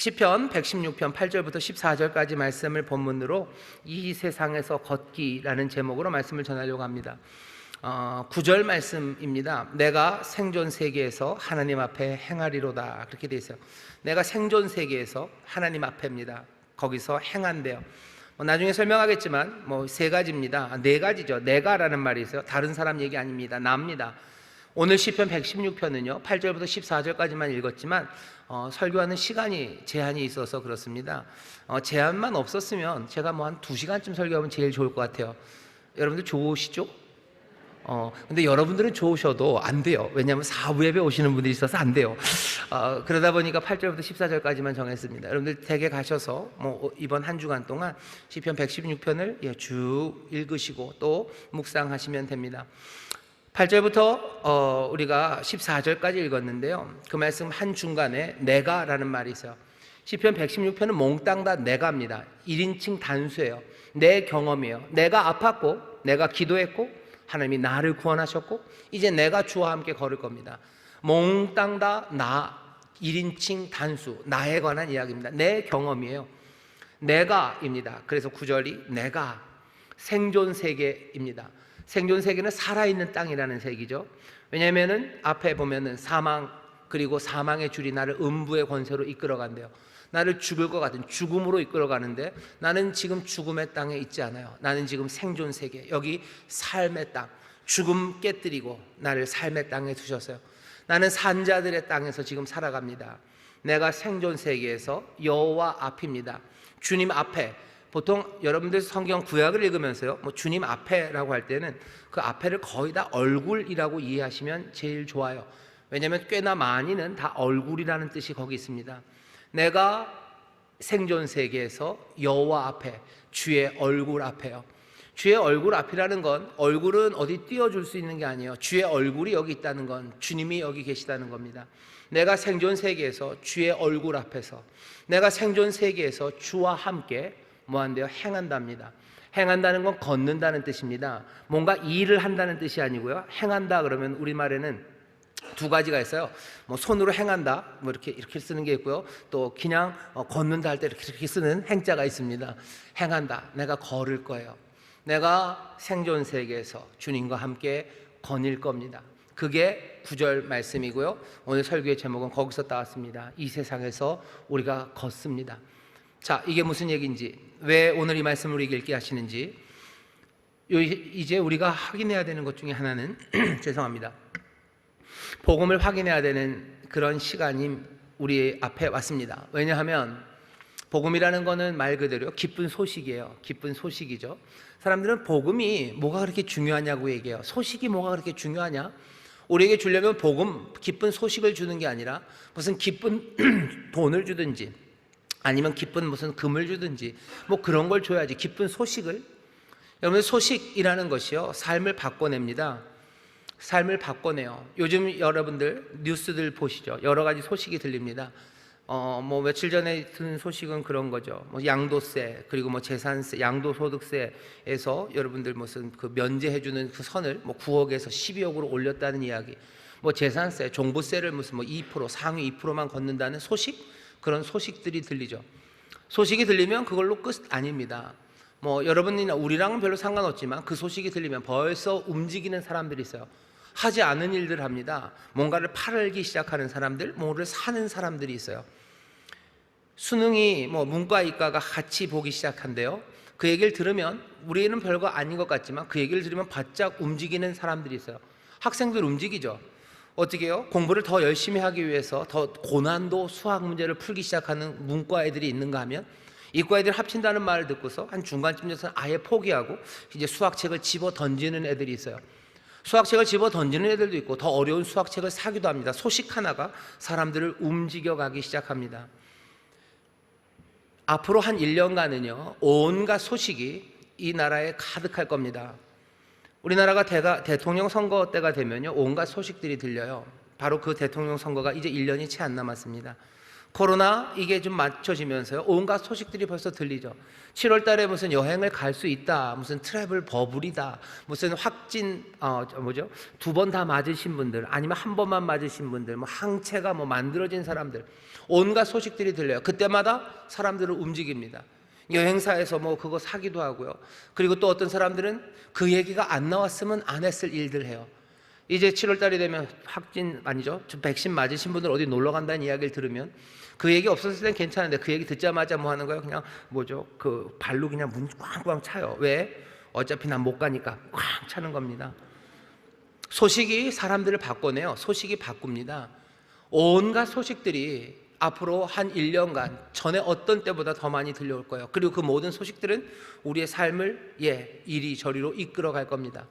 시편 116편 8절부터 14절까지 말씀을 본문으로 이 세상에서 걷기라는 제목으로 말씀을 전하려고 합니다. 9절 말씀입니다. 내가 생존 세계에서 하나님 앞에 행하리로다, 그렇게 되어 있어요. 내가 생존 세계에서 하나님 앞에입니다. 거기서 행한대요. 나중에 설명하겠지만 세 가지입니다. 네 가지죠. 내가라는 말이 있어요. 다른 사람 얘기 아닙니다. 나입니다. 오늘 시편 116편은요 8절부터 14절까지만 읽었지만 설교하는 시간이 제한이 있어서 그렇습니다. 제한만 없었으면 제가 한 2시간쯤 설교하면 제일 좋을 것 같아요. 여러분들 좋으시죠? 근데 여러분들은 좋으셔도 안 돼요. 왜냐하면 4부 예배 오시는 분들이 있어서 안 돼요. 그러다 보니까 8절부터 14절까지만 정했습니다. 여러분들 댁에 가셔서 이번 한 주간 동안 시편 116편을 쭉 읽으시고 또 묵상하시면 됩니다. 8절부터 우리가 14절까지 읽었는데요, 그 말씀 한 중간에 내가라는 말이 있어요. 시편 116편은 몽땅 다 내가입니다. 1인칭 단수예요. 내 경험이에요. 내가 아팠고 내가 기도했고 하나님이 나를 구원하셨고 이제 내가 주와 함께 걸을 겁니다. 몽땅 다 나, 1인칭 단수, 나에 관한 이야기입니다. 내 경험이에요. 내가입니다. 그래서 9절이 내가 생존 세계입니다. 생존 세계는 살아있는 땅이라는 세계죠. 왜냐하면 앞에 보면은 사망, 그리고 사망의 줄이 나를 음부의 권세로 이끌어간대요. 나를 죽을 것 같은 죽음으로 이끌어가는데 나는 지금 죽음의 땅에 있지 않아요. 나는 지금 생존 세계, 여기 삶의 땅, 죽음 깨뜨리고 나를 삶의 땅에 두셨어요. 나는 산자들의 땅에서 지금 살아갑니다. 내가 생존 세계에서 여호와 앞입니다. 주님 앞에. 보통 여러분들 성경 구약을 읽으면서요 주님 앞에라고 할 때는 그 앞에를 거의 다 얼굴이라고 이해하시면 제일 좋아요. 왜냐하면 꽤나 많이는 다 얼굴이라는 뜻이 거기 있습니다. 내가 생존 세계에서 여호와 앞에, 주의 얼굴 앞에요. 주의 얼굴 앞이라는 건 얼굴은 어디 띄워줄 수 있는 게 아니에요. 주의 얼굴이 여기 있다는 건 주님이 여기 계시다는 겁니다. 내가 생존 세계에서 주의 얼굴 앞에서, 내가 생존 세계에서 주와 함께 뭐한대요? 행한답니다. 행한다는 건 걷는다는 뜻입니다. 뭔가 일을 한다는 뜻이 아니고요. 행한다 그러면 우리말에는 두 가지가 있어요. 손으로 행한다, 이렇게 쓰는 게 있고요. 또 그냥 걷는다 할 때 이렇게 쓰는 행자가 있습니다. 행한다, 내가 걸을 거예요. 내가 생존 세계에서 주님과 함께 거닐 겁니다. 그게 9절 말씀이고요. 오늘 설교의 제목은 거기서 따왔습니다. 이 세상에서 우리가 걷습니다. 자, 이게 무슨 얘기인지, 왜 오늘 이 말씀을 우리에게 읽게 하시는지, 이제 우리가 확인해야 되는 것 중에 하나는 죄송합니다. 복음을 확인해야 되는 그런 시간이 우리 앞에 왔습니다. 왜냐하면 복음이라는 거는 말 그대로 기쁜 소식이에요. 기쁜 소식이죠. 사람들은 복음이 뭐가 그렇게 중요하냐고 얘기해요. 소식이 뭐가 그렇게 중요하냐? 우리에게 주려면 복음, 기쁜 소식을 주는 게 아니라 무슨 기쁜 돈을 주든지 아니면 기쁜 무슨 금을 주든지 그런 걸 줘야지. 기쁜 소식을, 여러분, 소식이라는 것이요 삶을 바꿔냅니다. 삶을 바꿔내요. 요즘 여러분들 뉴스들 보시죠. 여러 가지 소식이 들립니다. 며칠 전에 든 소식은 그런 거죠. 양도세, 그리고 재산세, 양도소득세에서 여러분들 무슨 그 면제해주는 그 선을 9억에서 12억으로 올렸다는 이야기. 재산세, 종부세를 무슨 2%, 상위 2%만 걷는다는 소식, 그런 소식들이 들리죠. 소식이 들리면 그걸로 끝 아닙니다. 여러분이나 우리랑은 별로 상관없지만 그 소식이 들리면 벌써 움직이는 사람들이 있어요. 하지 않은 일들 합니다. 뭔가를 팔기 시작하는 사람들, 뭐를 사는 사람들이 있어요. 수능이 문과 이과가 같이 보기 시작한대요. 그 얘기를 들으면 우리는 별거 아닌 것 같지만 그 얘기를 들으면 바짝 움직이는 사람들이 있어요. 학생들 움직이죠. 어떻게 해요? 공부를 더 열심히 하기 위해서 더 고난도 수학 문제를 풀기 시작하는 문과 애들이 있는가 하면, 이과 애들 합친다는 말을 듣고서 한 중간쯤 돼서 아예 포기하고 이제 수학책을 집어 던지는 애들이 있어요. 수학책을 집어 던지는 애들도 있고 더 어려운 수학책을 사기도 합니다. 소식 하나가 사람들을 움직여가기 시작합니다. 앞으로 한 1년간은요 온갖 소식이 이 나라에 가득할 겁니다. 우리나라가 대통령 선거 때가 되면요 온갖 소식들이 들려요. 바로 그 대통령 선거가 이제 1년이 채 안 남았습니다. 코로나 이게 좀 맞춰지면서요, 온갖 소식들이 벌써 들리죠. 7월 달에 무슨 여행을 갈 수 있다, 무슨 트래블 버블이다, 무슨 확진 두 번 다 맞으신 분들, 아니면 한 번만 맞으신 분들, 뭐 항체가 뭐 만들어진 사람들, 온갖 소식들이 들려요. 그때마다 사람들은 움직입니다. 여행사에서 뭐 그거 사기도 하고요. 그리고 또 어떤 사람들은 그 얘기가 안 나왔으면 안 했을 일들 해요. 이제 7월 달이 되면 확진 아니죠, 백신 맞으신 분들 어디 놀러 간다는 이야기를 들으면 그 얘기 없었을 땐 괜찮은데 그 얘기 듣자마자 뭐 하는 거예요? 그냥 그 발로 그냥 문 꽝꽝 차요. 왜? 어차피 난 못 가니까 꽝 차는 겁니다. 소식이 사람들을 바꿔내요. 소식이 바꿉니다. 온갖 소식들이 앞으로 한 1년간 전에 어떤 때보다 더 많이 들려올 거예요. 그리고 그 모든 소식들은 우리의 삶을 이리저리로 이끌어 갈 겁니다.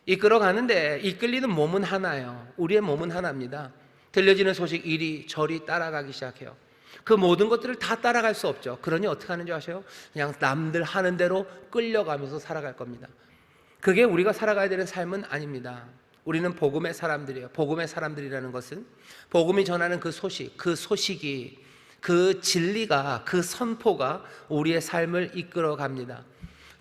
이끌어 가는데 이끌리는 몸은 하나예요. 우리의 몸은 하나입니다. 들려지는 소식 이리저리 따라가기 시작해요. 그 모든 것들을 다 따라갈 수 없죠. 그러니 어떻게 하는 줄 아세요? 그냥 남들 하는 대로 끌려가면서 살아갈 겁니다. 그게 우리가 살아가야 되는 삶은 아닙니다. 우리는 복음의 사람들이에요. 복음의 사람들이라는 것은 복음이 전하는 그 소식, 그 소식이, 그 진리가, 그 선포가 우리의 삶을 이끌어 갑니다.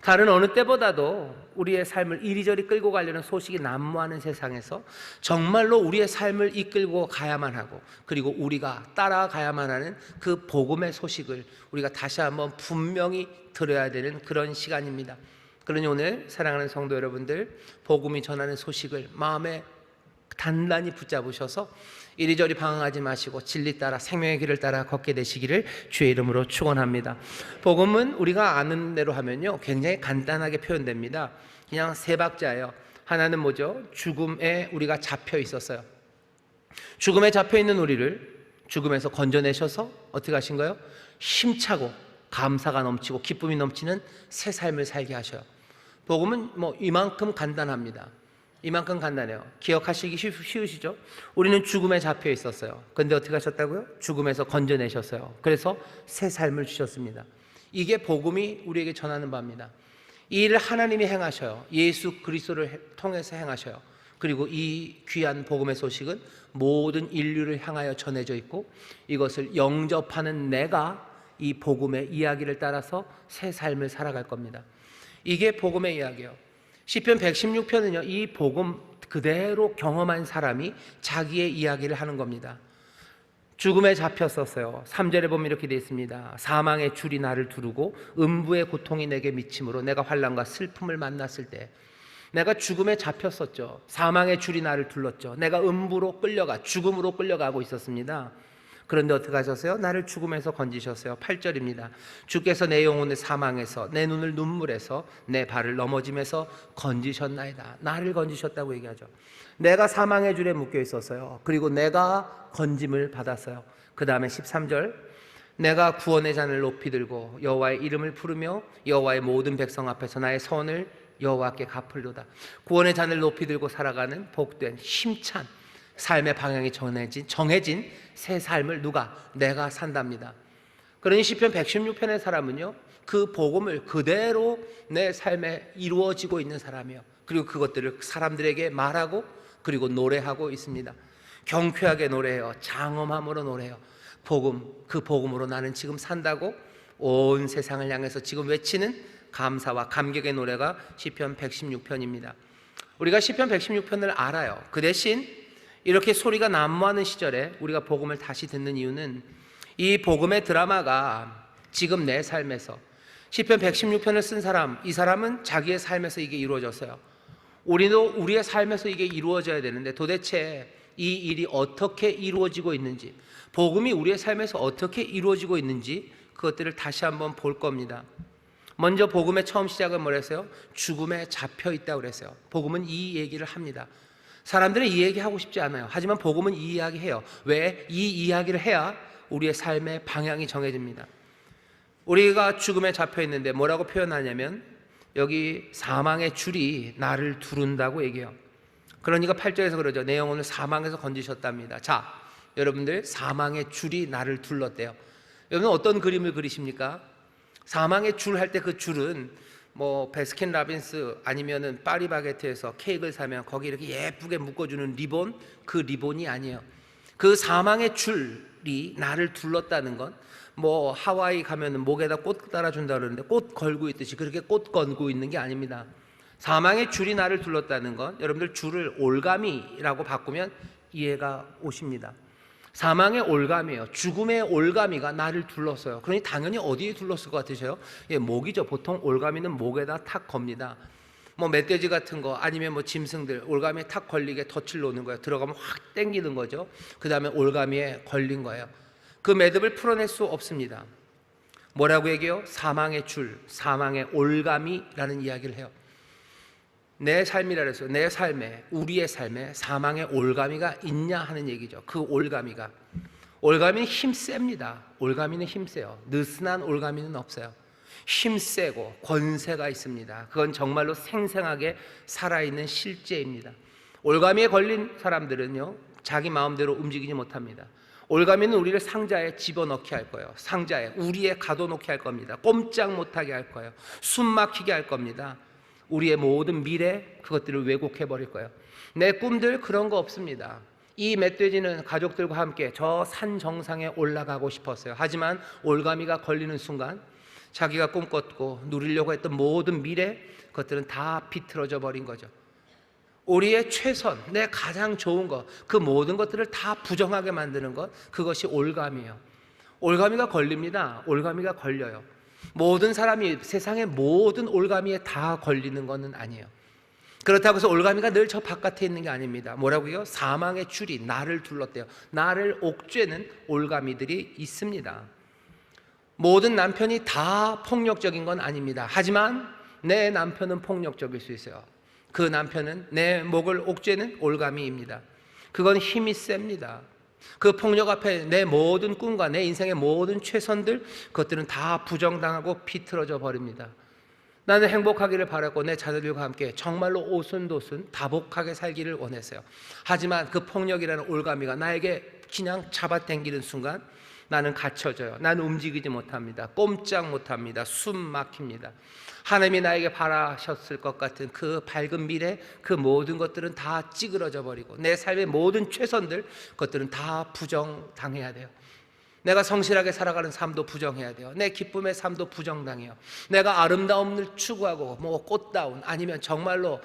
다른 어느 때보다도 우리의 삶을 이리저리 끌고 가려는 소식이 난무하는 세상에서 정말로 우리의 삶을 이끌고 가야만 하고, 그리고 우리가 따라가야만 하는 그 복음의 소식을 우리가 다시 한번 분명히 들어야 되는 그런 시간입니다. 그러니 오늘 사랑하는 성도 여러분들, 복음이 전하는 소식을 마음에 단단히 붙잡으셔서 이리저리 방황하지 마시고 진리 따라, 생명의 길을 따라 걷게 되시기를 주의 이름으로 축원합니다. 복음은 우리가 아는 대로 하면요, 굉장히 간단하게 표현됩니다. 그냥 세 박자예요. 하나는 뭐죠? 죽음에 우리가 잡혀 있었어요. 죽음에 잡혀 있는 우리를 죽음에서 건져내셔서 어떻게 하신 거예요? 힘차고 감사가 넘치고 기쁨이 넘치는 새 삶을 살게 하셔요. 복음은 뭐 이만큼 간단합니다. 이만큼 간단해요. 기억하시기 쉬우시죠? 우리는 죽음에 잡혀 있었어요. 그런데 어떻게 하셨다고요? 죽음에서 건져내셨어요. 그래서 새 삶을 주셨습니다. 이게 복음이 우리에게 전하는 바입니다. 이 일을 하나님이 행하셔요. 예수 그리스도를 통해서 행하셔요. 그리고 이 귀한 복음의 소식은 모든 인류를 향하여 전해져 있고, 이것을 영접하는 내가 이 복음의 이야기를 따라서 새 삶을 살아갈 겁니다. 이게 복음의 이야기예요. 시편 116편은요, 이 복음 그대로 경험한 사람이 자기의 이야기를 하는 겁니다. 죽음에 잡혔었어요. 3절에 보면 이렇게 되어 있습니다. 사망의 줄이 나를 두르고 음부의 고통이 내게 미침으로 내가 환난과 슬픔을 만났을 때, 내가 죽음에 잡혔었죠. 사망의 줄이 나를 둘렀죠. 내가 음부로 끌려가, 죽음으로 끌려가고 있었습니다. 그런데 어떻게 하셨어요? 나를 죽음에서 건지셨어요. 8절입니다. 주께서 내 영혼을 사망에서, 내 눈을 눈물에서, 내 발을 넘어짐에서 건지셨나이다. 나를 건지셨다고 얘기하죠. 내가 사망의 줄에 묶여 있었어요. 그리고 내가 건짐을 받았어요. 그 다음에 13절, 내가 구원의 잔을 높이 들고 여호와의 이름을 부르며 여호와의 모든 백성 앞에서 나의 선을 여호와께 갚을도다. 구원의 잔을 높이 들고 살아가는 복된 힘찬 삶의 방향이 정해진 새 삶을 내가 산답니다. 그러니 시편 116편의 사람은요, 그 복음을 그대로 내 삶에 이루어지고 있는 사람이에요. 그리고 그것들을 사람들에게 말하고 그리고 노래하고 있습니다. 경쾌하게 노래해요. 장엄함으로 노래해요. 그 복음으로 나는 지금 산다고 온 세상을 향해서 지금 외치는 감사와 감격의 노래가 시편 116편입니다. 우리가 시편 116편을 알아요. 그 대신 이렇게 소리가 난무하는 시절에 우리가 복음을 다시 듣는 이유는, 이 복음의 드라마가 지금 내 삶에서, 시편 116편을 쓴 사람, 이 사람은 자기의 삶에서 이게 이루어졌어요. 우리도 우리의 삶에서 이게 이루어져야 되는데, 도대체 이 일이 어떻게 이루어지고 있는지, 복음이 우리의 삶에서 어떻게 이루어지고 있는지, 그것들을 다시 한번 볼 겁니다. 먼저 복음의 처음 시작은 뭐랬어요? 죽음에 잡혀 있다고 그랬어요. 복음은 이 얘기를 합니다. 사람들은 이 얘기 하고 싶지 않아요. 하지만 복음은 이 이야기 해요. 왜? 이 이야기를 해야 우리의 삶의 방향이 정해집니다. 우리가 죽음에 잡혀 있는데 뭐라고 표현하냐면, 여기 사망의 줄이 나를 두른다고 얘기해요. 그러니까 8절에서 그러죠. 내 영혼을 사망에서 건지셨답니다. 자, 여러분들, 사망의 줄이 나를 둘렀대요. 여러분 어떤 그림을 그리십니까? 사망의 줄 할 때 그 줄은 뭐 베스킨 라빈스 아니면은 파리바게트에서 케이크를 사면 거기 이렇게 예쁘게 묶어주는 리본, 그 리본이 아니에요. 그 사망의 줄, 줄이 나를 둘렀다는 건, 뭐 하와이 가면은 목에다 꽃 달아준다 그러는데 꽃 걸고 있듯이 그렇게 꽃 걸고 있는 게 아닙니다. 사망의 줄이 나를 둘렀다는 건, 여러분들 줄을 올가미라고 바꾸면 이해가 오십니다. 사망의 올가미예요. 죽음의 올가미가 나를 둘렀어요. 그러니 당연히 어디에 둘렀을 것 같으세요? 예, 목이죠. 보통 올가미는 목에다 탁 겁니다. 뭐 멧돼지 같은 거 아니면 뭐 짐승들 올가미에 탁 걸리게 덫을 놓는 거예요. 들어가면 확 당기는 거죠. 그 다음에 올가미에 걸린 거예요. 그 매듭을 풀어낼 수 없습니다. 뭐라고 얘기해요? 사망의 줄, 사망의 올가미라는 이야기를 해요. 내 삶이라 그래서 내 삶에, 우리의 삶에 사망의 올가미가 있냐 하는 얘기죠. 그 올가미가, 올가미는 힘셉니다. 올가미는 힘세요. 느슨한 올가미는 없어요. 힘세고 권세가 있습니다. 그건 정말로 생생하게 살아있는 실제입니다. 올가미에 걸린 사람들은요, 자기 마음대로 움직이지 못합니다. 올가미는 우리를 상자에 집어넣게 할 거예요. 상자에, 우리에 가둬놓게 할 겁니다. 꼼짝 못하게 할 거예요. 숨 막히게 할 겁니다. 우리의 모든 미래, 그것들을 왜곡해 버릴 거예요. 내 꿈들 그런 거 없습니다. 이 멧돼지는 가족들과 함께 저 산 정상에 올라가고 싶었어요. 하지만 올가미가 걸리는 순간 자기가 꿈꿨고 누리려고 했던 모든 미래, 그것들은 다 비틀어져 버린 거죠. 우리의 최선, 내 가장 좋은 것, 그 모든 것들을 다 부정하게 만드는 것, 그것이 올가미예요. 올가미가 걸립니다. 올가미가 걸려요. 모든 사람이 세상의 모든 올가미에 다 걸리는 것은 아니에요. 그렇다고 해서 올가미가 늘 저 바깥에 있는 게 아닙니다. 뭐라고요? 사망의 줄이 나를 둘렀대요. 나를 옥죄는 올가미들이 있습니다. 모든 남편이 다 폭력적인 건 아닙니다. 하지만 내 남편은 폭력적일 수 있어요. 그 남편은 내 목을 옥죄는 올가미입니다. 그건 힘이 셉니다. 그 폭력 앞에 내 모든 꿈과 내 인생의 모든 최선들, 그것들은 다 부정당하고 비틀어져 버립니다. 나는 행복하기를 바랐고 내 자녀들과 함께 정말로 오순도순 다복하게 살기를 원했어요. 하지만 그 폭력이라는 올가미가 나에게 그냥 잡아당기는 순간 나는 갇혀져요. 나는 움직이지 못합니다. 꼼짝 못합니다. 숨 막힙니다. 하나님이 나에게 바라셨을 것 같은 그 밝은 미래, 그 모든 것들은 다 찌그러져 버리고 내 삶의 모든 최선들, 그것들은 다 부정당해야 돼요. 내가 성실하게 살아가는 삶도 부정해야 돼요. 내 기쁨의 삶도 부정당해요. 내가 아름다움을 추구하고 뭐 꽃다운, 아니면 정말로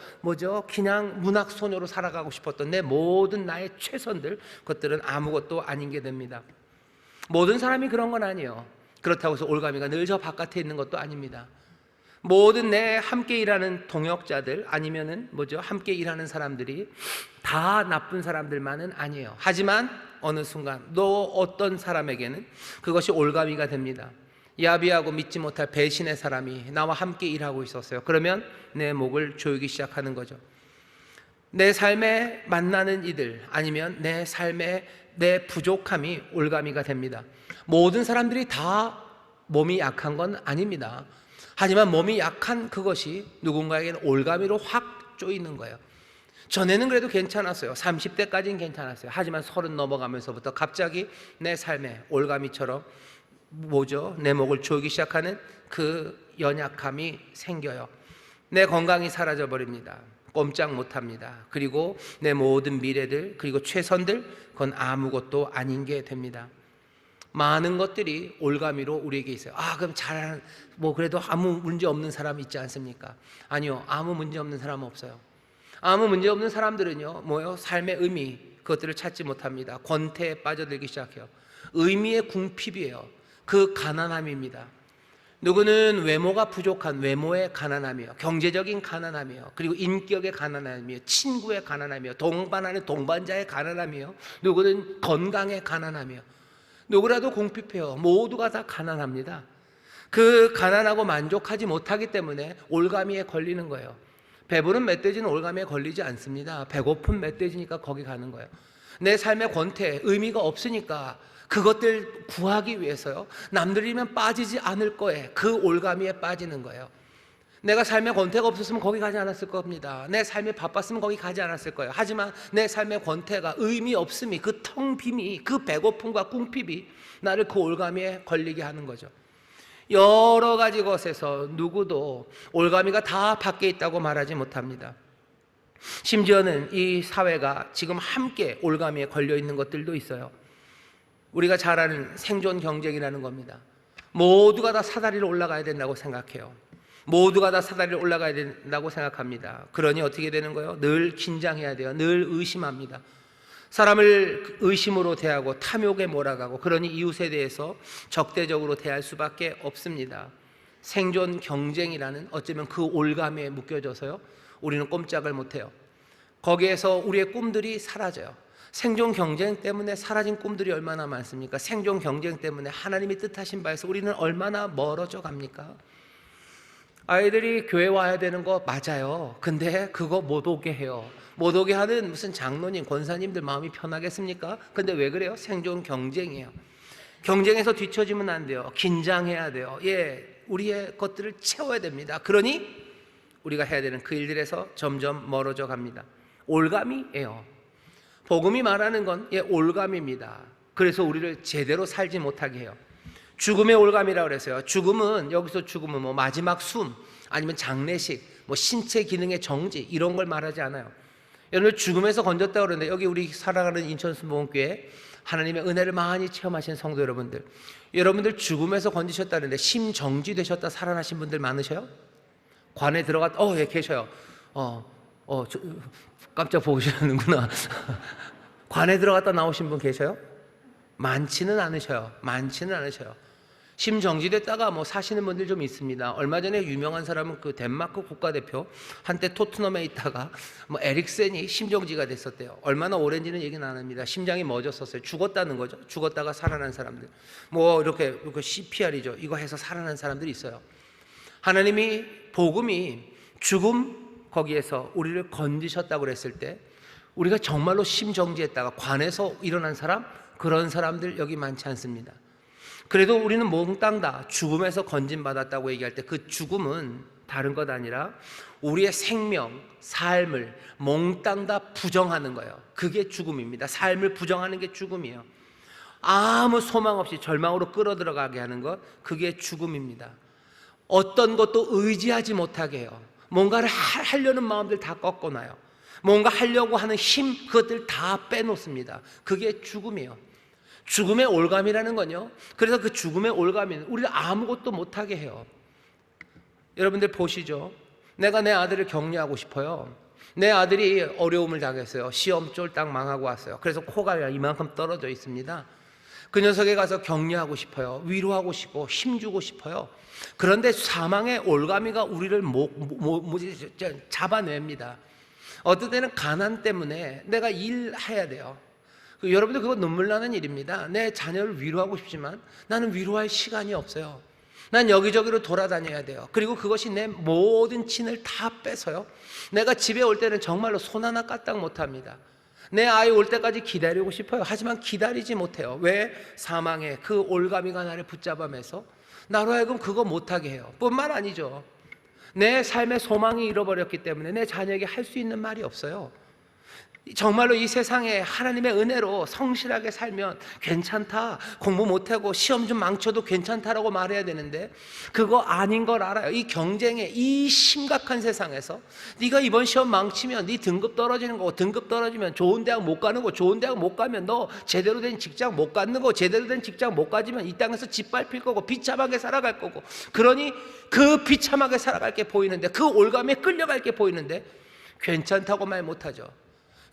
그냥 문학소녀로 살아가고 싶었던 내 모든 나의 최선들, 그것들은 아무것도 아닌 게 됩니다. 모든 사람이 그런 건 아니에요. 그렇다고 해서 올가미가 늘 저 바깥에 있는 것도 아닙니다. 모든 내 함께 일하는 동역자들, 아니면은 함께 일하는 사람들이 다 나쁜 사람들만은 아니에요. 하지만 어느 순간 또 어떤 사람에게는 그것이 올가미가 됩니다. 야비하고 믿지 못할 배신의 사람이 나와 함께 일하고 있었어요. 그러면 내 목을 조이기 시작하는 거죠. 내 삶에 만나는 이들, 아니면 내 삶에 내 부족함이 올가미가 됩니다. 모든 사람들이 다 몸이 약한 건 아닙니다. 하지만 몸이 약한 그것이 누군가에게는 올가미로 확 쪼이는 거예요. 전에는 그래도 괜찮았어요. 30대까지는 괜찮았어요. 하지만 30 넘어가면서부터 갑자기 내 삶에 올가미처럼 내 목을 조이기 시작하는 그 연약함이 생겨요. 내 건강이 사라져 버립니다. 꼼짝 못합니다. 그리고 내 모든 미래들, 그리고 최선들, 그건 아무것도 아닌 게 됩니다. 많은 것들이 올가미로 우리에게 있어요. 그럼 그래도 아무 문제 없는 사람 있지 않습니까? 아니요, 아무 문제 없는 사람은 없어요. 아무 문제 없는 사람들은요, 삶의 의미, 그것들을 찾지 못합니다. 권태에 빠져들기 시작해요. 의미의 궁핍이에요. 그 가난함입니다. 누구는 외모가 부족한 외모의 가난함이요, 경제적인 가난함이요, 그리고 인격의 가난함이요, 친구의 가난함이요, 동반하는 동반자의 가난함이요, 누구는 건강의 가난함이요. 누구라도 궁핍해요. 모두가 다 가난합니다. 그 가난하고 만족하지 못하기 때문에 올가미에 걸리는 거예요. 배부른 멧돼지는 올가미에 걸리지 않습니다. 배고픈 멧돼지니까 거기 가는 거예요. 내 삶의 권태, 의미가 없으니까 그것들 구하기 위해서요, 남들이면 빠지지 않을 거에 그 올가미에 빠지는 거예요. 내가 삶의 권태가 없었으면 거기 가지 않았을 겁니다. 내 삶이 바빴으면 거기 가지 않았을 거예요. 하지만 내 삶의 권태가, 의미 없음이, 그 텅 빔이, 그 배고픔과 궁핍이 나를 그 올가미에 걸리게 하는 거죠. 여러 가지 것에서 누구도 올가미가 다 밖에 있다고 말하지 못합니다. 심지어는 이 사회가 지금 함께 올가미에 걸려 있는 것들도 있어요. 우리가 잘 아는 생존 경쟁이라는 겁니다. 모두가 다 사다리로 올라가야 된다고 생각해요. 모두가 다 사다리로 올라가야 된다고 생각합니다. 그러니 어떻게 되는 거예요? 늘 긴장해야 돼요. 늘 의심합니다. 사람을 의심으로 대하고 탐욕에 몰아가고, 그러니 이웃에 대해서 적대적으로 대할 수밖에 없습니다. 생존 경쟁이라는 어쩌면 그 올감에 묶여져서요, 우리는 꼼짝을 못해요. 거기에서 우리의 꿈들이 사라져요. 생존 경쟁 때문에 사라진 꿈들이 얼마나 많습니까? 생존 경쟁 때문에 하나님이 뜻하신 바에서 우리는 얼마나 멀어져 갑니까? 아이들이 교회 와야 되는 거 맞아요. 근데 그거 못 오게 해요. 못 오게 하는 무슨 장로님, 권사님들 마음이 편하겠습니까? 근데 왜 그래요? 생존 경쟁이에요. 경쟁에서 뒤처지면 안 돼요. 긴장해야 돼요. 우리의 것들을 채워야 됩니다. 그러니 우리가 해야 되는 그 일들에서 점점 멀어져 갑니다. 올감이에요. 복음이 말하는 건 올감입니다. 그래서 우리를 제대로 살지 못하게 해요. 죽음의 올감이라고 그랬어요. 죽음은, 여기서 죽음은 뭐 마지막 숨, 아니면 장례식, 뭐 신체 기능의 정지, 이런 걸 말하지 않아요. 여러분, 죽음에서 건졌다고 그러는데, 여기 우리 사랑하는 인천순복음교회 하나님의 은혜를 많이 체험하신 성도 여러분들, 여러분들 죽음에서 건지셨다는데 심정지 되셨다 살아나신 분들 많으셔요? 관에 들어갔다, 예, 계셔요. 깜짝 보시는구나. 관에 들어갔다 나오신 분 계셔요? 많지는 않으셔요. 많지는 않으셔요. 심정지됐다가 뭐 사시는 분들 좀 있습니다. 얼마 전에 유명한 사람은 그 덴마크 국가대표, 한때 토트넘에 있다가 뭐 에릭센이 심정지가 됐었대요. 얼마나 오랜지는 얘기는 안 합니다. 심장이 멎었었어요. 죽었다는 거죠. 죽었다가 살아난 사람들. 뭐 이렇게 CPR이죠. 이거 해서 살아난 사람들이 있어요. 하나님이, 복음이 죽음 거기에서 우리를 건지셨다고 그랬을 때, 우리가 정말로 심정지했다가 관에서 일어난 사람, 그런 사람들 여기 많지 않습니다. 그래도 우리는 몽땅 다 죽음에서 건진받았다고 얘기할 때, 그 죽음은 다른 것 아니라 우리의 생명, 삶을 몽땅 다 부정하는 거예요. 그게 죽음입니다. 삶을 부정하는 게 죽음이에요. 아무 소망 없이 절망으로 끌어들어가게 하는 것, 그게 죽음입니다. 어떤 것도 의지하지 못하게 해요. 뭔가를 하려는 마음들 다 꺾어놔요. 뭔가 하려고 하는 힘, 그것들 다 빼놓습니다. 그게 죽음이에요. 죽음의 올감이라는 건요, 그래서 그 죽음의 올감은 우리를 아무것도 못하게 해요. 여러분들 보시죠. 내가 내 아들을 격려하고 싶어요. 내 아들이 어려움을 당했어요. 시험 쫄딱 망하고 왔어요. 그래서 코가 이만큼 떨어져 있습니다. 그 녀석에 가서 격려하고 싶어요. 위로하고 싶고 힘주고 싶어요. 그런데 사망의 올가미가 우리를 잡아냅니다. 어떨 때는 가난 때문에 내가 일해야 돼요. 여러분들, 그거 눈물 나는 일입니다. 내 자녀를 위로하고 싶지만 나는 위로할 시간이 없어요. 난 여기저기로 돌아다녀야 돼요. 그리고 그것이 내 모든 진을 다 뺏어요. 내가 집에 올 때는 정말로 손 하나 까딱 못합니다. 내 아이 올 때까지 기다리고 싶어요. 하지만 기다리지 못해요. 왜? 사망의 그 올가미가 나를 붙잡아매서 나로 하여금 그거 못하게 해요. 뿐만 아니죠, 내 삶의 소망이 잃어버렸기 때문에 내 자녀에게 할 수 있는 말이 없어요. 정말로 이 세상에 하나님의 은혜로 성실하게 살면 괜찮다, 공부 못하고 시험 좀 망쳐도 괜찮다라고 말해야 되는데 그거 아닌 걸 알아요. 이 경쟁의 이 심각한 세상에서 네가 이번 시험 망치면 네 등급 떨어지는 거고, 등급 떨어지면 좋은 대학 못 가는 거, 좋은 대학 못 가면 너 제대로 된 직장 못 갖는 거, 제대로 된 직장 못 가지면 이 땅에서 짓밟힐 거고 비참하게 살아갈 거고, 그러니 그 비참하게 살아갈 게 보이는데, 그 올감에 끌려갈 게 보이는데 괜찮다고 말 못하죠.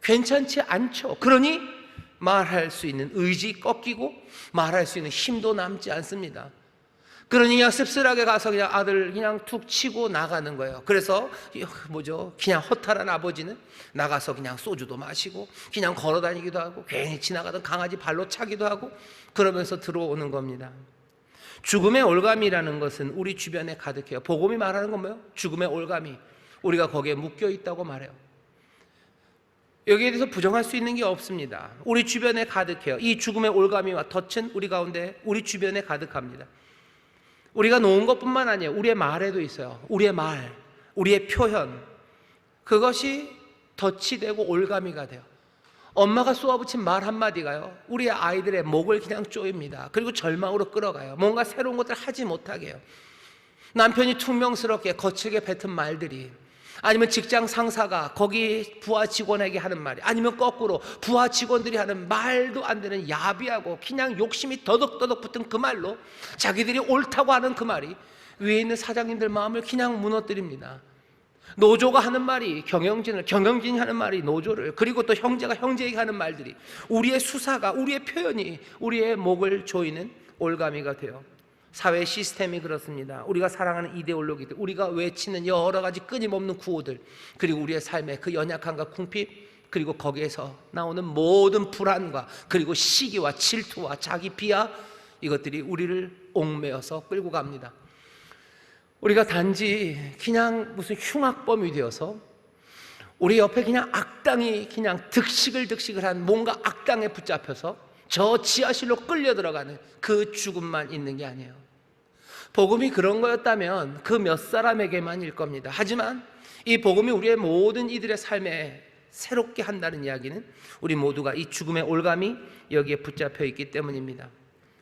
괜찮지 않죠. 그러니 말할 수 있는 의지 꺾이고 말할 수 있는 힘도 남지 않습니다. 그러니 그냥 씁쓸하게 가서 그냥 아들 그냥 툭 치고 나가는 거예요. 그래서 그냥 허탈한 아버지는 나가서 그냥 소주도 마시고 그냥 걸어 다니기도 하고 괜히 지나가던 강아지 발로 차기도 하고 그러면서 들어오는 겁니다. 죽음의 올감이라는 것은 우리 주변에 가득해요. 복음이 말하는 건 뭐예요? 죽음의 올감이 우리가 거기에 묶여 있다고 말해요. 여기에 대해서 부정할 수 있는 게 없습니다. 우리 주변에 가득해요. 이 죽음의 올가미와 덫은 우리 가운데, 우리 주변에 가득합니다. 우리가 놓은 것뿐만 아니에요. 우리의 말에도 있어요. 우리의 말, 우리의 표현, 그것이 덫이 되고 올가미가 돼요. 엄마가 쏘아붙인 말 한마디가요, 우리 아이들의 목을 그냥 쪼입니다. 그리고 절망으로 끌어가요. 뭔가 새로운 것들 하지 못하게 해요. 남편이 퉁명스럽게 거칠게 뱉은 말들이 아니면 직장 상사가 거기 부하 직원에게 하는 말이, 아니면 거꾸로 부하 직원들이 하는 말도 안 되는 야비하고 그냥 욕심이 더덕더덕 붙은 그 말로 자기들이 옳다고 하는 그 말이 위에 있는 사장님들 마음을 그냥 무너뜨립니다. 노조가 하는 말이 경영진이 하는 말이 노조를, 그리고 또 형제가 형제에게 하는 말들이, 우리의 수사가, 우리의 표현이 우리의 목을 조이는 올가미가 돼요. 사회 시스템이 그렇습니다. 우리가 사랑하는 이데올로기들, 우리가 외치는 여러 가지 끊임없는 구호들, 그리고 우리의 삶의 그 연약함과 궁핍, 그리고 거기에서 나오는 모든 불안과 그리고 시기와 질투와 자기 비하, 이것들이 우리를 옥매어서 끌고 갑니다. 우리가 단지 그냥 무슨 흉악범이 되어서 우리 옆에 그냥 악당이 그냥 득식을 한 뭔가 악당에 붙잡혀서 저 지하실로 끌려 들어가는 그 죽음만 있는 게 아니에요. 복음이 그런 거였다면 그 몇 사람에게만일 겁니다. 하지만 이 복음이 우리의 모든 이들의 삶에 새롭게 한다는 이야기는 우리 모두가 이 죽음의 올감이 여기에 붙잡혀 있기 때문입니다.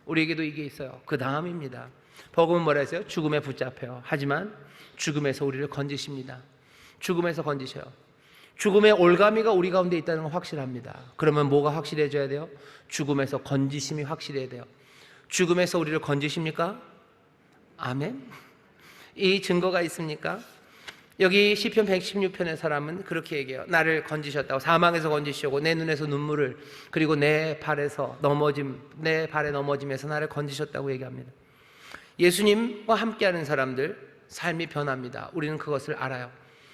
우리에게도 이게 있어요. 그 다음입니다. 복음은 뭐라 했어요? 죽음에 붙잡혀요. 하지만 죽음에서 우리를 건지십니다. 죽음에서 건지셔요. 죽음의 올가미가 우리 가운데 있다는 건 확실합니다. 그러면 뭐가 확실해져야 돼요? 죽음에서 건지심이 확실해야 돼요. 죽음에서 우리를 건지십니까? 아멘. 이 증거가 있습니까? 여기 시편 116편의 사람은 그렇게 얘기해요. 나를 건지셨다고, 사망에서 건지시고 내 눈에서 눈물을, 그리고 내 발에 넘어짐에서 나를 건지셨다고 얘기합니다. 예수님과 함께하는 사람들 삶이 변합니다. 우리는 그것을 알아요.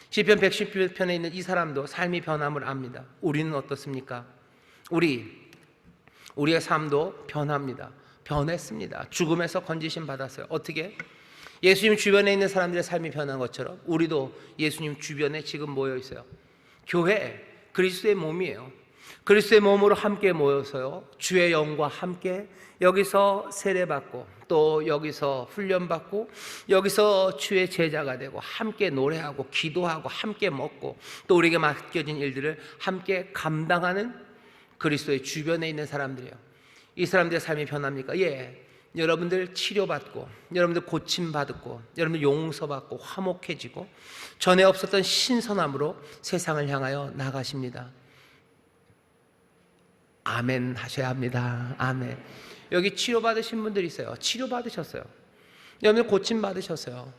시편 116편에 있는 이 사람도 삶이 변함을 압니다. 우리는 어떻습니까? 우리의 삶도 변합니다. 변했습니다. 죽음에서 건지심 받았어요. 어떻게? 예수님 주변에 있는 사람들의 삶이 변한 것처럼 우리도 예수님 주변에 지금 모여 있어요. 교회, 그리스도의 몸이에요. 그리스도의 몸으로 함께 모여서요, 주의 영과 함께 여기서 세례받고, 또 여기서 훈련받고, 여기서 주의 제자가 되고, 함께 노래하고 기도하고 함께 먹고, 또 우리에게 맡겨진 일들을 함께 감당하는 그리스도의 주변에 있는 사람들이에요. 이 사람들의 삶이 변합니까? 예. 여러분들 치료받고, 여러분들 고침받고, 여러분들 용서받고 화목해지고 전에 없었던 신선함으로 세상을 향하여 나가십니다. 아멘 하셔야 합니다. 아멘. 여기 치료받으신 분들이 있어요. 치료받으셨어요. 여러분들 고침받으셨어요.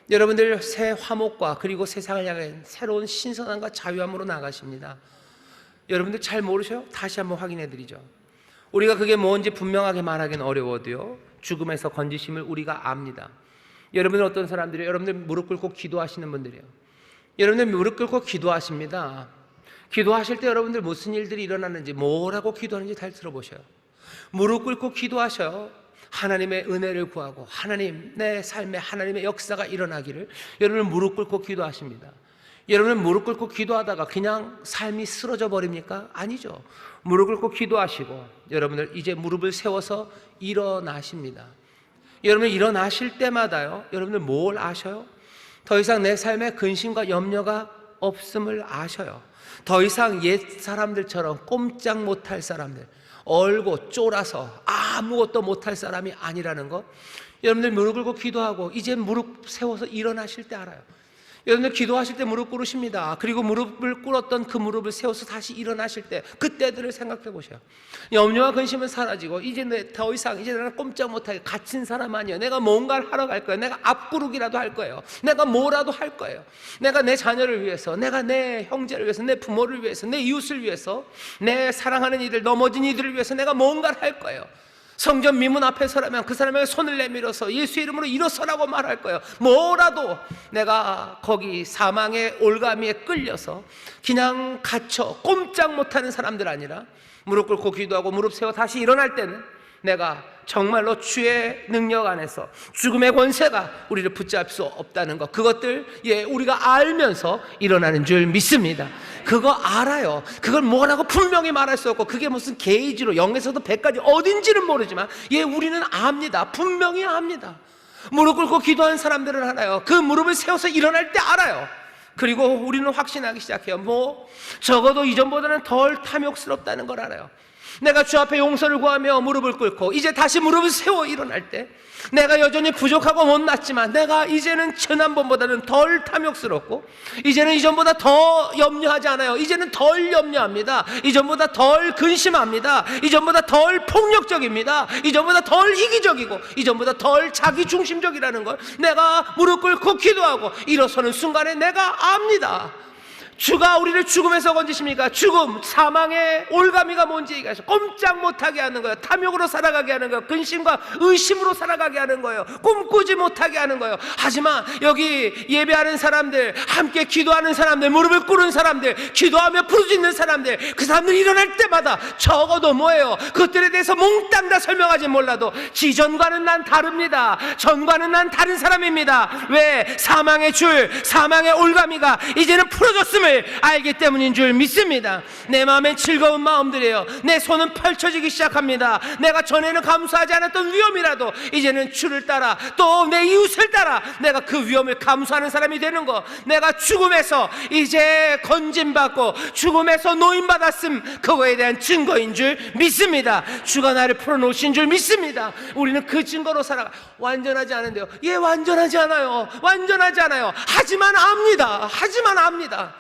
여러분들 새 화목과 그리고 세상을 향해 새로운 신선함과 자유함으로 나가십니다. 여러분들 잘 모르셔요? 다시 한번 확인해 드리죠. 우리가 그게 뭔지 분명하게 말하기는 어려워도요, 죽음에서 건지심을 우리가 압니다. 여러분들 어떤 사람들이에요? 여러분들 무릎 꿇고 기도하시는 분들이에요. 여러분들 무릎 꿇고 기도하십니다. 기도하실 때 여러분들 무슨 일들이 일어나는지, 뭐라고 기도하는지 잘 들어보셔요. 무릎 꿇고 기도하셔요. 하나님의 은혜를 구하고 하나님, 내 삶에 하나님의 역사가 일어나기를 여러분은 무릎 꿇고 기도하십니다. 여러분은 무릎 꿇고 기도하다가 그냥 삶이 쓰러져 버립니까? 아니죠. 무릎 꿇고 기도하시고 여러분들 이제 무릎을 세워서 일어나십니다. 여러분 일어나실 때마다요, 여러분들 뭘 아셔요? 더 이상 내 삶에 근심과 염려가 없음을 아셔요. 더 이상 옛 사람들처럼 꼼짝 못할 사람들, 얼고 쫄아서 아무것도 못할 사람이 아니라는 거, 여러분들 무릎 꿇고 기도하고 이제 무릎 세워서 일어나실 때 알아요. 여러분들 기도하실 때 무릎 꿇으십니다. 그리고 무릎을 꿇었던 그 무릎을 세워서 다시 일어나실 때 그때들을 생각해 보셔요. 염려와 근심은 사라지고 이제 더 이상 이제 나는 꼼짝 못하게 갇힌 사람 아니에요. 내가 뭔가를 하러 갈 거예요. 내가 앞구르기라도 할 거예요. 내가 뭐라도 할 거예요. 내가 내 자녀를 위해서, 내가 내 형제를 위해서, 내 부모를 위해서, 내 이웃을 위해서, 내 사랑하는 이들, 넘어진 이들을 위해서 내가 뭔가를 할 거예요. 성전 미문 앞에 서라면 그 사람에게 손을 내밀어서 예수의 이름으로 일어서라고 말할 거예요. 뭐라도 내가 거기 사망의 올가미에 끌려서 그냥 갇혀 꼼짝 못하는 사람들 아니라 무릎 꿇고 기도하고 무릎 세워 다시 일어날 때는 내가 정말로 주의 능력 안에서 죽음의 권세가 우리를 붙잡을 수 없다는 것, 그것들 우리가 알면서 일어나는 줄 믿습니다. 그거 알아요. 그걸 뭐라고 분명히 말할 수 없고, 그게 무슨 게이지로 0에서도 100까지 어딘지는 모르지만 우리는 압니다. 분명히 압니다. 무릎 꿇고 기도하는 사람들은 알아요. 그 무릎을 세워서 일어날 때 알아요. 그리고 우리는 확신하기 시작해요. 적어도 이전보다는 덜 탐욕스럽다는 걸 알아요. 내가 주 앞에 용서를 구하며 무릎을 꿇고 이제 다시 무릎을 세워 일어날 때, 내가 여전히 부족하고 못났지만 내가 이제는 지난번보다는 덜 탐욕스럽고, 이제는 이전보다 더 염려하지 않아요. 이제는 덜 염려합니다. 이전보다 덜 근심합니다. 이전보다 덜 폭력적입니다. 이전보다 덜 이기적이고, 이전보다 덜 자기중심적이라는 걸 내가 무릎 꿇고 기도하고 일어서는 순간에 내가 압니다. 주가 우리를 죽음에서 건지십니까? 죽음, 사망의 올가미가 뭔지 얘기해서 꼼짝 못하게 하는 거예요. 탐욕으로 살아가게 하는 거예요. 근심과 의심으로 살아가게 하는 거예요. 꿈꾸지 못하게 하는 거예요. 하지만 여기 예배하는 사람들, 함께 기도하는 사람들, 무릎을 꿇은 사람들, 기도하며 부르짖는 사람들, 그 사람들 일어날 때마다 적어도 뭐예요? 그것들에 대해서 몽땅 다 설명하지 몰라도 지전과는 난 다릅니다. 전과는 난 다른 사람입니다. 왜? 사망의 줄, 사망의 올가미가 이제는 풀어졌음을 알기 때문인 줄 믿습니다. 내 마음엔 즐거운 마음들이에요. 내 손은 펼쳐지기 시작합니다. 내가 전에는 감수하지 않았던 위험이라도 이제는 주를 따라, 또 내 이웃을 따라 내가 그 위험을 감수하는 사람이 되는 거, 내가 죽음에서 이제 건진받고 죽음에서 노인받았음, 그거에 대한 증거인 줄 믿습니다. 주가 나를 풀어놓으신 줄 믿습니다. 우리는 그 증거로 살아가. 완전하지 않은데요. 예, 완전하지 않아요. 완전하지 않아요. 하지만 압니다. 하지만 압니다.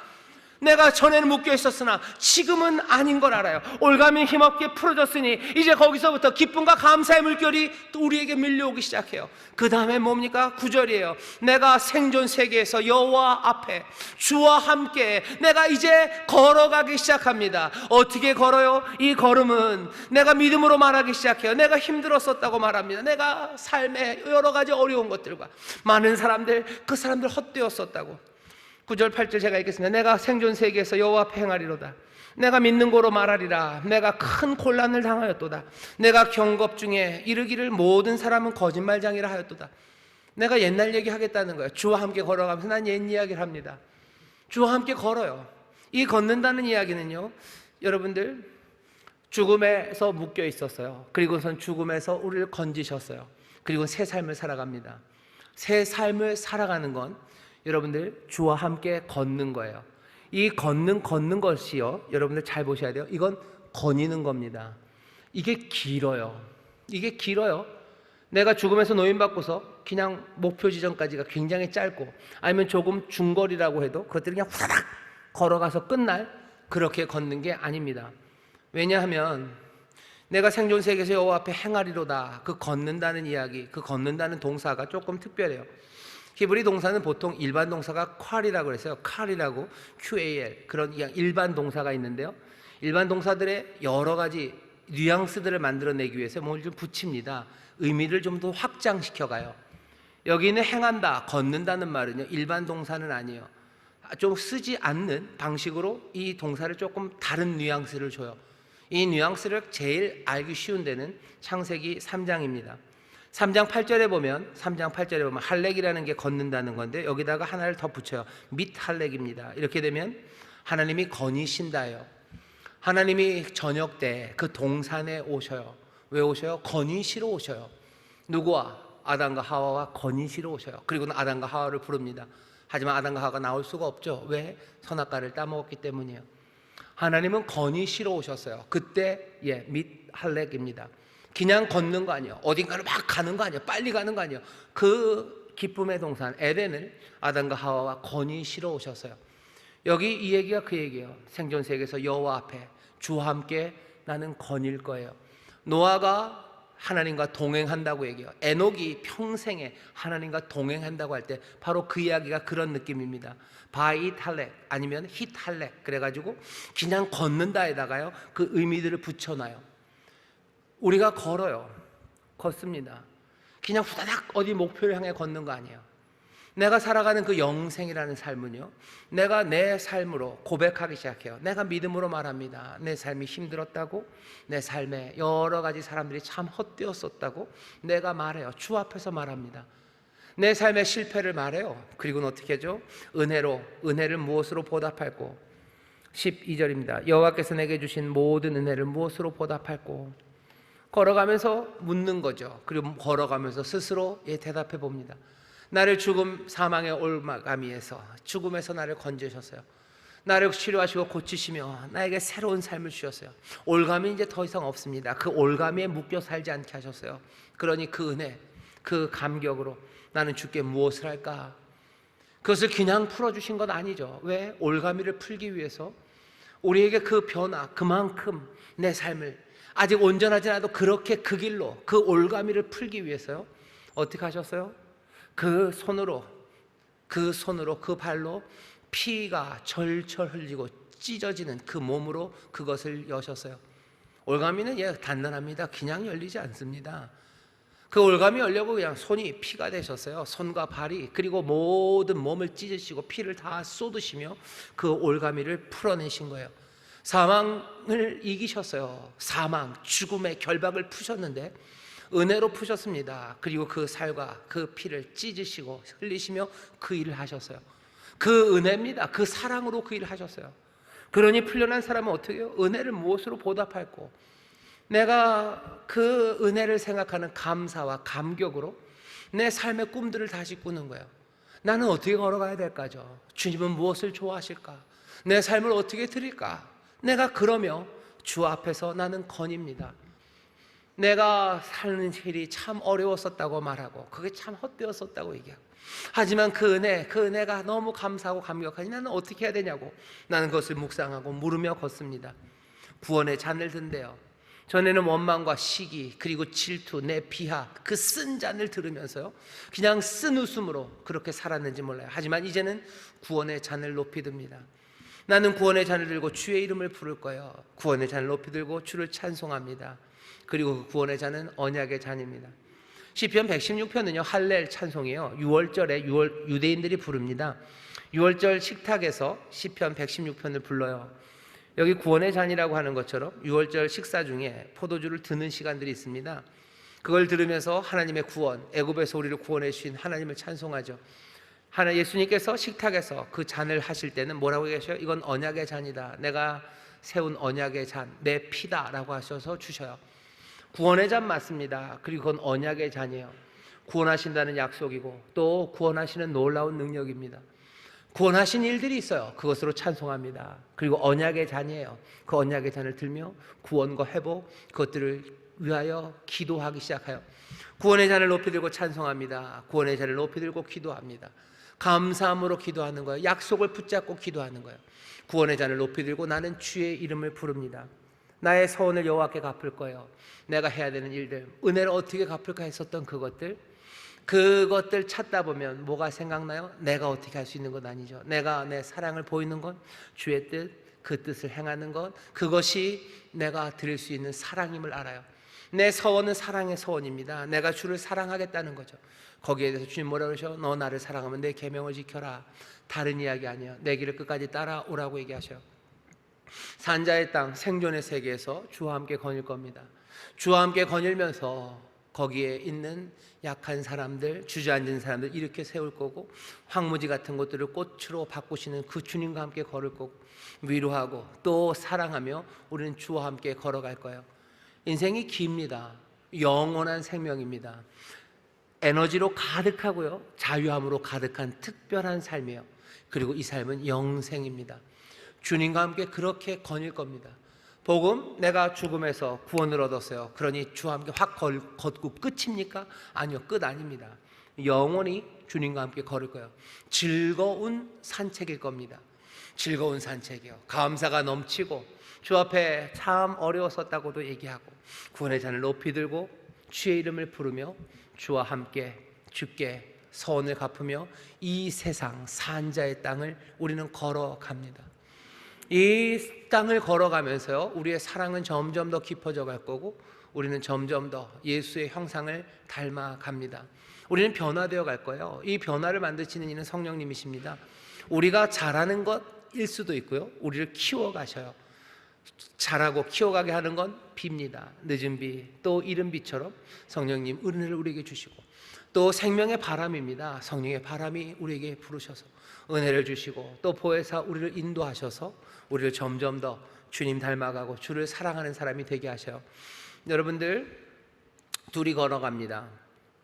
내가 전에는 묶여 있었으나 지금은 아닌 걸 알아요. 올가미 힘없게 풀어졌으니 이제 거기서부터 기쁨과 감사의 물결이 또 우리에게 밀려오기 시작해요. 그 다음에 뭡니까? 9절이에요. 내가 생존 세계에서 여호와 앞에 주와 함께 내가 이제 걸어가기 시작합니다. 어떻게 걸어요? 이 걸음은 내가 믿음으로 말하기 시작해요. 내가 힘들었었다고 말합니다. 내가 삶에 여러 가지 어려운 것들과 많은 사람들, 그 사람들 헛되었었다고. 9절 8절 제가 읽겠습니다. 내가 생존 세계에서 여호와 앞에 행하리로다. 내가 믿는 고로 말하리라. 내가 큰 곤란을 당하였도다. 내가 경겁 중에 이르기를 모든 사람은 거짓말장이라 하였도다. 내가 옛날 얘기 하겠다는 거예요. 주와 함께 걸어가면서 난 옛 이야기를 합니다. 주와 함께 걸어요. 이 걷는다는 이야기는요, 여러분들, 죽음에서 묶여 있었어요. 그리고선 죽음에서 우리를 건지셨어요. 그리고 새 삶을 살아갑니다. 새 삶을 살아가는 건 여러분들 주와 함께 걷는 거예요. 이 걷는 것이요, 여러분들 잘 보셔야 돼요. 이건 거니는 겁니다. 이게 길어요. 이게 길어요. 내가 죽음에서 노인받고서 그냥 목표 지점까지가 굉장히 짧고, 아니면 조금 중거리라고 해도 그것들이 그냥 후다닥 걸어가서 끝날 그렇게 걷는 게 아닙니다. 왜냐하면 내가 생존 세계에서 여호와 앞에 행하리로다, 그 걷는다는 이야기, 그 걷는다는 동사가 조금 특별해요. 히브리 동사는 보통 일반 동사가 콸이라고 그랬어요. 칼이라고, QAL, 그런 일반 동사가 있는데요, 일반 동사들의 여러 가지 뉘앙스들을 만들어내기 위해서 뭘 좀 붙입니다. 의미를 좀 더 확장시켜가요. 여기는 행한다, 걷는다는 말은요, 일반 동사는 아니에요. 좀 쓰지 않는 방식으로 이 동사를 조금 다른 뉘앙스를 줘요. 이 뉘앙스를 제일 알기 쉬운 데는 창세기 3장입니다. 3장 8절에 보면 할렉이라는 게 걷는다는 건데, 여기다가 하나를 더 붙여요. 밋 할렉입니다. 이렇게 되면 하나님이 거니신다예요. 하나님이 저녁 때 그 동산에 오셔요. 왜 오셔요? 거니시러 오셔요. 누구와? 아담과 하와와 거니시러 오셔요. 그리고는 아담과 하와를 부릅니다. 하지만 아담과 하와가 나올 수가 없죠. 왜? 선악과를 따먹었기 때문이에요. 하나님은 거니시러 오셨어요. 그때 밋 할렉입니다. 그냥 걷는 거 아니에요. 어딘가를 막 가는 거 아니에요. 빨리 가는 거 아니에요. 그 기쁨의 동산 에덴을 아담과 하와와 거니시러 오셨어요. 여기 이 얘기가 그 얘기예요. 생존 세계에서 여호와 앞에 주와 함께 나는 거닐 거예요. 노아가 하나님과 동행한다고 얘기해요. 에녹이 평생에 하나님과 동행한다고 할 때 바로 그 이야기가 그런 느낌입니다. 바이탈렉 아니면 히탈렉, 그래가지고 그냥 걷는다에다가요 그 의미들을 붙여놔요. 우리가 걸어요. 걷습니다. 그냥 후다닥 어디 목표를 향해 걷는 거 아니에요. 내가 살아가는 그 영생이라는 삶은요, 내가 내 삶으로 고백하기 시작해요. 내가 믿음으로 말합니다. 내 삶이 힘들었다고, 내 삶에 여러 가지 사람들이 참 헛되었었다고 내가 말해요. 주 앞에서 말합니다. 내 삶의 실패를 말해요. 그리고는 어떻게 하죠? 은혜를 무엇으로 보답할꼬? 12절입니다. 여호와께서 내게 주신 모든 은혜를 무엇으로 보답할꼬? 걸어가면서 묻는 거죠. 그리고 걸어가면서 스스로 대답해 봅니다. 나를 죽음 사망의 올가미에서, 죽음에서 나를 건지셨어요. 나를 치료하시고 고치시며 나에게 새로운 삶을 주셨어요. 올감이 이제 더 이상 없습니다. 그 올감에 묶여 살지 않게 하셨어요. 그러니 그 은혜, 그 감격으로 나는 주께 무엇을 할까? 그것을 그냥 풀어주신 건 아니죠. 왜? 올가미를 풀기 위해서 우리에게 그 변화, 그만큼 내 삶을 아직 온전하지 않아도 그렇게 그 길로, 그 올가미를 풀기 위해서요, 어떻게 하셨어요? 그 손으로, 그 발로 피가 절철 흘리고 찢어지는 그 몸으로 그것을 여셨어요. 올가미는 단단합니다. 그냥 열리지 않습니다. 그 올가미 열려고 그냥 손이 피가 되셨어요. 손과 발이, 그리고 모든 몸을 찢으시고 피를 다 쏟으시며 그 올가미를 풀어내신 거예요. 사망을 이기셨어요. 사망, 죽음의 결박을 푸셨는데 은혜로 푸셨습니다. 그리고 그 살과 그 피를 찢으시고 흘리시며 그 일을 하셨어요. 그 은혜입니다. 그 사랑으로 그 일을 하셨어요. 그러니 풀려난 사람은 어떻게 해요? 은혜를 무엇으로 보답할꼬? 내가 그 은혜를 생각하는 감사와 감격으로 내 삶의 꿈들을 다시 꾸는 거예요. 나는 어떻게 걸어가야 될까죠? 주님은 무엇을 좋아하실까? 내 삶을 어떻게 드릴까? 내가 그러며 주 앞에서 나는 건입니다. 내가 사는 일이 참 어려웠었다고 말하고 그게 참 헛되었었다고 얘기하고, 하지만 그 은혜가 너무 감사하고 감격하니 나는 어떻게 해야 되냐고 나는 그것을 묵상하고 물으며 걷습니다. 구원의 잔을 든대요. 전에는 원망과 시기 그리고 질투, 내 비하, 그 쓴 잔을 들으면서요 그냥 쓴 웃음으로 그렇게 살았는지 몰라요. 하지만 이제는 구원의 잔을 높이 듭니다. 나는 구원의 잔을 들고 주의 이름을 부를 거예요. 구원의 잔을 높이 들고 주를 찬송합니다. 그리고 그 구원의 잔은 언약의 잔입니다. 시편 116편은요 할렐 찬송이에요. 6월절에 유대인들이 부릅니다. 6월절 식탁에서 시편 116편을 불러요. 여기 구원의 잔이라고 하는 것처럼 6월절 식사 중에 포도주를 드는 시간들이 있습니다. 그걸 들으면서 하나님의 구원, 애굽에서 우리를 구원해 주신 하나님을 찬송하죠. 예수님께서 식탁에서 그 잔을 하실 때는 뭐라고 계셔요? 이건 언약의 잔이다. 내가 세운 언약의 잔, 내 피다라고 하셔서 주셔요. 구원의 잔 맞습니다. 그리고 그건 언약의 잔이에요. 구원하신다는 약속이고 또 구원하시는 놀라운 능력입니다. 구원하신 일들이 있어요. 그것으로 찬송합니다. 그리고 언약의 잔이에요. 그 언약의 잔을 들며 구원과 회복, 그것들을 위하여 기도하기 시작해요. 구원의 잔을 높이 들고 찬송합니다. 구원의 잔을 높이 들고 기도합니다. 감사함으로 기도하는 거예요. 약속을 붙잡고 기도하는 거예요. 구원의 잔을 높이 들고 나는 주의 이름을 부릅니다. 나의 서원을 여호와께 갚을 거예요. 내가 해야 되는 일들, 은혜를 어떻게 갚을까 했었던 그것들 찾다 보면 뭐가 생각나요? 내가 어떻게 할 수 있는 건 아니죠. 내가 내 사랑을 보이는 건 주의 뜻, 그 뜻을 행하는 것, 그것이 내가 드릴 수 있는 사랑임을 알아요. 내 서원은 사랑의 서원입니다. 내가 주를 사랑하겠다는 거죠. 거기에 대해서 주님 뭐라고 그러셔? 너 나를 사랑하면 내 계명을 지켜라. 다른 이야기 아니에요. 내 길을 끝까지 따라오라고 얘기하셔요. 산자의 땅, 생존의 세계에서 주와 함께 거닐 겁니다. 주와 함께 거닐면서 거기에 있는 약한 사람들, 주저앉은 사람들 이렇게 세울 거고, 황무지 같은 것들을 꽃으로 바꾸시는 그 주님과 함께 걸을 거고, 위로하고 또 사랑하며 우리는 주와 함께 걸어갈 거예요. 인생이 깁니다. 영원한 생명입니다. 에너지로 가득하고요, 자유함으로 가득한 특별한 삶이에요. 그리고 이 삶은 영생입니다. 주님과 함께 그렇게 거닐 겁니다. 복음, 내가 죽음에서 구원을 얻었어요. 그러니 주와 함께 확 걷고 끝입니까? 아니요, 끝 아닙니다. 영원히 주님과 함께 걸을 거예요. 즐거운 산책일 겁니다. 즐거운 산책이요. 감사가 넘치고 주 앞에 참 어려웠었다고도 얘기하고 구원의 잔을 높이 들고 주의 이름을 부르며 주와 함께 주께 서원을 갚으며 이 세상 산자의 땅을 우리는 걸어갑니다. 이 땅을 걸어가면서요, 우리의 사랑은 점점 더 깊어져 갈 거고 우리는 점점 더 예수의 형상을 닮아갑니다. 우리는 변화되어 갈 거예요. 이 변화를 만드시는 이는 성령님이십니다. 우리가 잘하는 것일 수도 있고요, 우리를 키워가셔요. 잘하고 키워가게 하는 건 비입니다. 늦은 비, 또 이른 비처럼 성령님 은혜를 우리에게 주시고, 또 생명의 바람입니다. 성령의 바람이 우리에게 부르셔서 은혜를 주시고, 또 보혜사 우리를 인도하셔서 우리를 점점 더 주님 닮아가고 주를 사랑하는 사람이 되게 하셔요. 여러분들, 둘이 걸어갑니다.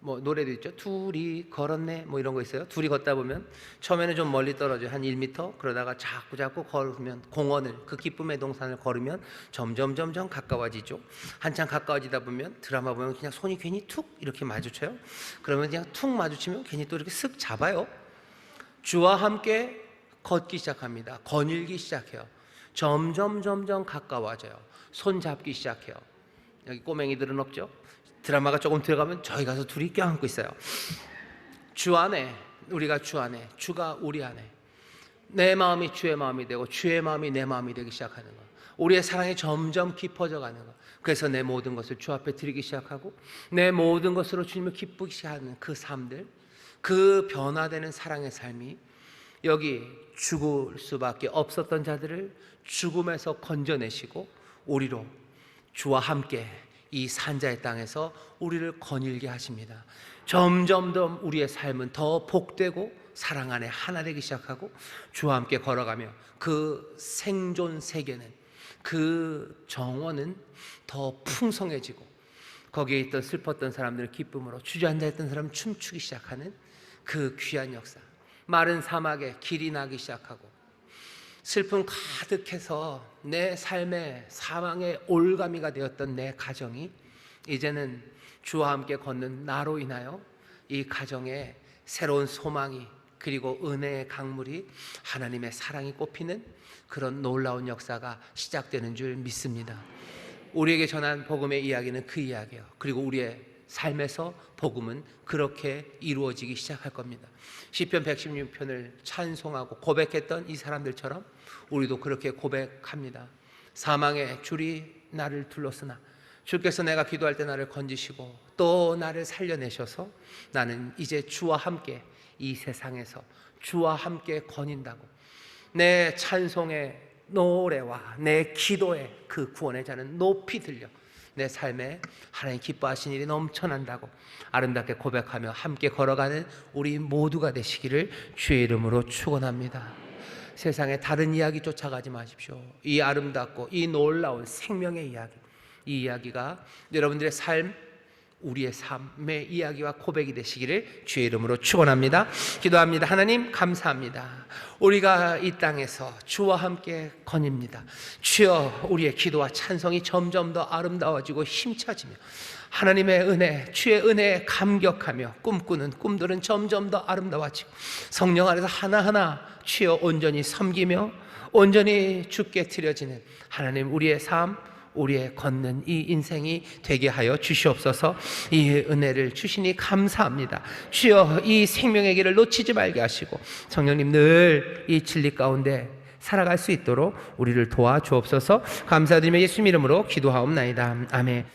뭐 노래도 있죠. 둘이 걸었네 뭐 이런 거 있어요. 둘이 걷다 보면 처음에는 좀 멀리 떨어져요. 한 1m. 그러다가 자꾸 걸으면 공원을, 그 기쁨의 동산을 걸으면 점점 가까워지죠. 한참 가까워지다 보면 드라마 보면 그냥 손이 괜히 툭 이렇게 마주쳐요. 그러면 그냥 툭 마주치면 괜히 또 이렇게 쓱 잡아요. 주와 함께 걷기 시작합니다. 거닐기 시작해요. 점점 가까워져요. 손 잡기 시작해요. 여기 꼬맹이들은 없죠? 드라마가 조금 들어가면 저희 가서 둘이 껴안고 있어요. 주 안에, 우리가 주 안에, 주가 우리 안에, 내 마음이 주의 마음이 되고 주의 마음이 내 마음이 되기 시작하는 것, 우리의 사랑이 점점 깊어져 가는 것. 그래서 내 모든 것을 주 앞에 드리기 시작하고 내 모든 것으로 주님을 기쁘게 시작하는 그 삶들, 그 변화되는 사랑의 삶이 여기 죽을 수밖에 없었던 자들을 죽음에서 건져내시고 우리로 주와 함께 이 산자의 땅에서 우리를 거닐게 하십니다. 점점 더 우리의 삶은 더 복되고 사랑 안에 하나 되기 시작하고 주와 함께 걸어가며 그 생존 세계는, 그 정원은 더 풍성해지고 거기에 있던 슬펐던 사람들은 기쁨으로, 주저앉아있던 사람은 춤추기 시작하는 그 귀한 역사. 마른 사막에 길이 나기 시작하고 슬픔 가득해서 내 삶의 사망의 올가미가 되었던 내 가정이 이제는 주와 함께 걷는 나로 인하여 이 가정에 새로운 소망이, 그리고 은혜의 강물이, 하나님의 사랑이 꽃피는 그런 놀라운 역사가 시작되는 줄 믿습니다. 우리에게 전한 복음의 이야기는 그 이야기예요. 그리고 우리의 삶에서 복음은 그렇게 이루어지기 시작할 겁니다. 시편 116편을 찬송하고 고백했던 이 사람들처럼 우리도 그렇게 고백합니다. 사망의 줄이 나를 둘렀으나 주께서 내가 기도할 때 나를 건지시고 또 나를 살려내셔서 나는 이제 주와 함께 이 세상에서 주와 함께 거닌다고, 내 찬송의 노래와 내 기도의 그 구원의 자는 높이 들려 내 삶에 하나님 기뻐하신 일이 넘쳐난다고 아름답게 고백하며 함께 걸어가는 우리 모두가 되시기를 주의 이름으로 축원합니다. 세상에 다른 이야기 쫓아가지 마십시오. 이 아름답고 이 놀라운 생명의 이야기, 이 이야기가 여러분들의 삶, 우리의 삶의 이야기와 고백이 되시기를 주의 이름으로 축원합니다. 기도합니다. 하나님 감사합니다. 우리가 이 땅에서 주와 함께 거닙니다. 주여, 우리의 기도와 찬송이 점점 더 아름다워지고 힘차지며 하나님의 은혜, 주의 은혜에 감격하며 꿈꾸는 꿈들은 점점 더 아름다워지고 성령 안에서 하나하나 주여 온전히 섬기며 온전히 주께 드려지는 하나님, 우리의 삶, 우리의 걷는 이 인생이 되게 하여 주시옵소서. 이 은혜를 주시니 감사합니다. 주여, 이 생명의 길을 놓치지 말게 하시고 성령님 늘 이 진리 가운데 살아갈 수 있도록 우리를 도와주옵소서. 감사드리며 예수님 이름으로 기도하옵나이다. 아멘.